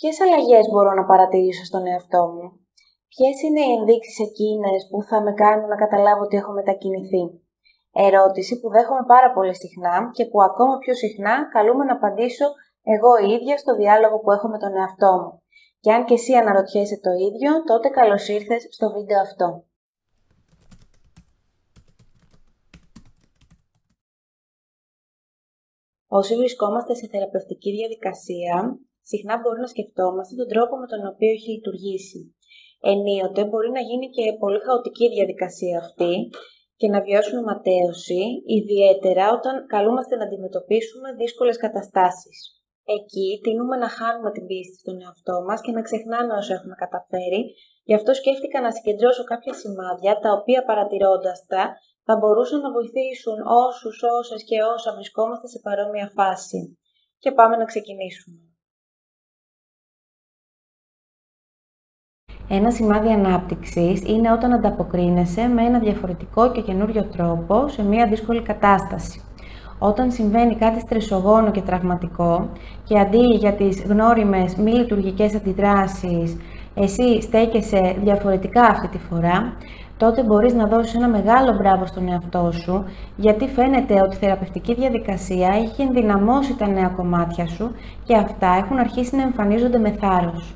Ποιες αλλαγές μπορώ να παρατηρήσω στον εαυτό μου? Ποιες είναι οι ενδείξεις εκείνες που θα με κάνουν να καταλάβω ότι έχω μετακινηθεί? Ερώτηση που δέχομαι πάρα πολύ συχνά και που ακόμα πιο συχνά καλούμε να απαντήσω εγώ η ίδια στο διάλογο που έχω με τον εαυτό μου. Και αν και εσύ αναρωτιέσαι το ίδιο, τότε καλώς ήρθες στο βίντεο αυτό. Όσοι βρισκόμαστε σε θεραπευτική διαδικασία, συχνά μπορεί να σκεφτόμαστε τον τρόπο με τον οποίο έχει λειτουργήσει. Ενίοτε μπορεί να γίνει και πολύ χαοτική διαδικασία αυτή και να βιώσουμε ματέωση, ιδιαίτερα όταν καλούμαστε να αντιμετωπίσουμε δύσκολες καταστάσεις. Εκεί τείνουμε να χάνουμε την πίστη στον εαυτό μας και να ξεχνάμε όσα έχουμε καταφέρει, γι' αυτό σκέφτηκα να συγκεντρώσω κάποια σημάδια τα οποία παρατηρώντας τα θα μπορούσαν να βοηθήσουν όσες και όσα βρισκόμαστε σε παρόμοια φάση. Και πάμε να ξεκινήσουμε. Ένα σημάδι ανάπτυξης είναι όταν ανταποκρίνεσαι με ένα διαφορετικό και καινούριο τρόπο σε μια δύσκολη κατάσταση. Όταν συμβαίνει κάτι στρεσογόνο και τραυματικό και αντί για τις γνώριμες μη λειτουργικές αντιδράσεις, εσύ στέκεσαι διαφορετικά αυτή τη φορά, τότε μπορείς να δώσεις ένα μεγάλο μπράβο στον εαυτό σου, γιατί φαίνεται ότι η θεραπευτική διαδικασία έχει ενδυναμώσει τα νέα κομμάτια σου και αυτά έχουν αρχίσει να εμφανίζονται με θάρρος.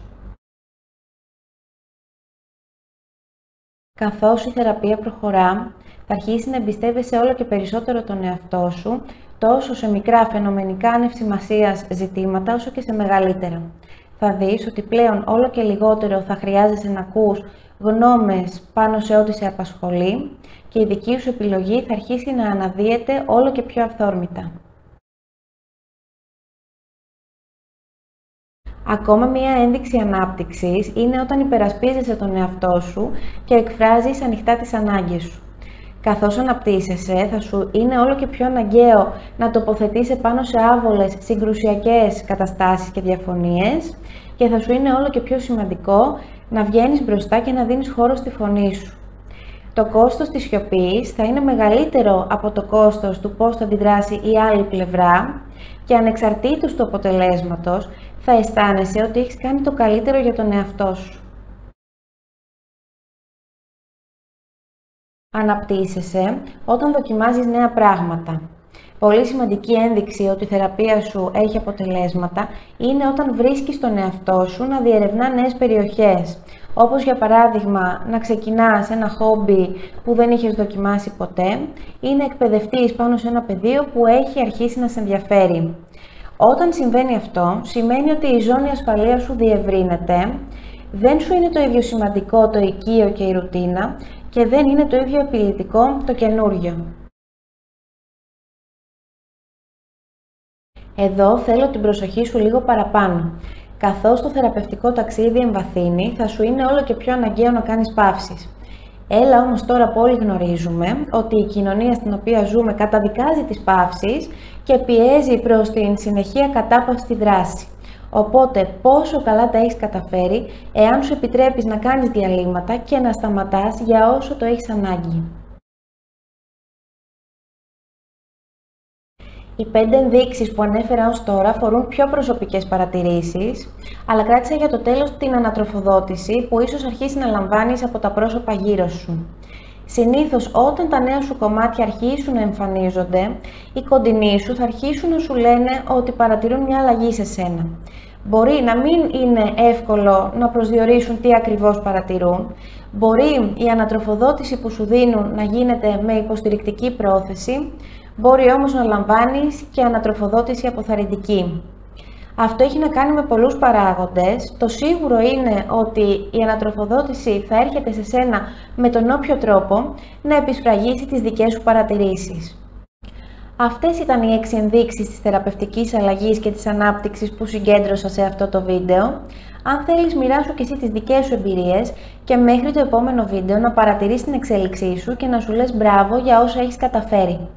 Καθώς η θεραπεία προχωρά, θα αρχίσει να εμπιστεύεσαι όλο και περισσότερο τον εαυτό σου, τόσο σε μικρά φαινομενικά άνευ σημασίας ζητήματα, όσο και σε μεγαλύτερα. Θα δεις ότι πλέον όλο και λιγότερο θα χρειάζεσαι να ακούς γνώμες πάνω σε ό,τι σε απασχολεί και η δική σου επιλογή θα αρχίσει να αναδύεται όλο και πιο αυθόρμητα. Ακόμα μία ένδειξη ανάπτυξης είναι όταν υπερασπίζεσαι τον εαυτό σου και εκφράζεις ανοιχτά τις ανάγκες σου. Καθώς αναπτύσσεσαι, θα σου είναι όλο και πιο αναγκαίο να τοποθετείσαι πάνω σε άβολες συγκρουσιακές καταστάσεις και διαφωνίες και θα σου είναι όλο και πιο σημαντικό να βγαίνεις μπροστά και να δίνεις χώρο στη φωνή σου. Το κόστος της σιωπής θα είναι μεγαλύτερο από το κόστος του πώς θα αντιδράσει η άλλη πλευρά και ανεξαρτήτως του αποτελέσματος θα αισθάνεσαι ότι έχεις κάνει το καλύτερο για τον εαυτό σου. Αναπτύσσεσαι όταν δοκιμάζεις νέα πράγματα. Πολύ σημαντική ένδειξη ότι η θεραπεία σου έχει αποτελέσματα είναι όταν βρίσκεις τον εαυτό σου να διερευνά νέες περιοχές, όπως για παράδειγμα να ξεκινάς ένα χόμπι που δεν είχες δοκιμάσει ποτέ ή να εκπαιδευτείς πάνω σε ένα πεδίο που έχει αρχίσει να σε ενδιαφέρει. Όταν συμβαίνει αυτό, σημαίνει ότι η ζώνη ασφαλείας σου διευρύνεται, δεν σου είναι το ίδιο σημαντικό το οικείο και η ρουτίνα και δεν είναι το ίδιο απειλητικό το καινούριο. Εδώ θέλω την προσοχή σου λίγο παραπάνω. Καθώς το θεραπευτικό ταξίδι εμβαθύνει, θα σου είναι όλο και πιο αναγκαίο να κάνεις παύσεις. Έλα όμως τώρα που όλοι γνωρίζουμε ότι η κοινωνία στην οποία ζούμε καταδικάζει τις παύσεις και πιέζει προς την συνεχεία κατάπαυστη δράση. Οπότε πόσο καλά τα έχεις καταφέρει εάν σου επιτρέπεις να κάνεις διαλύματα και να σταματάς για όσο το έχεις ανάγκη. Οι 5 ενδείξεις που ανέφερα ως τώρα αφορούν πιο προσωπικές παρατηρήσεις, αλλά κράτησα για το τέλος την ανατροφοδότηση που ίσως αρχίσει να λαμβάνεις από τα πρόσωπα γύρω σου. Συνήθως όταν τα νέα σου κομμάτια αρχίσουν να εμφανίζονται, οι κοντινοί σου θα αρχίσουν να σου λένε ότι παρατηρούν μια αλλαγή σε σένα. Μπορεί να μην είναι εύκολο να προσδιορίσουν τι ακριβώς παρατηρούν, μπορεί η ανατροφοδότηση που σου δίνουν να γίνεται με υποστηρικτική πρόθεση, μπορεί όμως να λαμβάνεις και ανατροφοδότηση αποθαρρυντική. Αυτό έχει να κάνει με πολλούς παράγοντες. Το σίγουρο είναι ότι η ανατροφοδότηση θα έρχεται σε σένα με τον όποιο τρόπο να επισφραγίσει τις δικές σου παρατηρήσεις. Αυτές ήταν οι 6 ενδείξεις της θεραπευτικής αλλαγής και της ανάπτυξης που συγκέντρωσα σε αυτό το βίντεο. Αν θέλεις, μοιράσου και εσύ τις δικές σου εμπειρίες και μέχρι το επόμενο βίντεο να παρατηρείς την εξέλιξή σου και να σου λες μπράβο για όσα έχεις καταφέρει.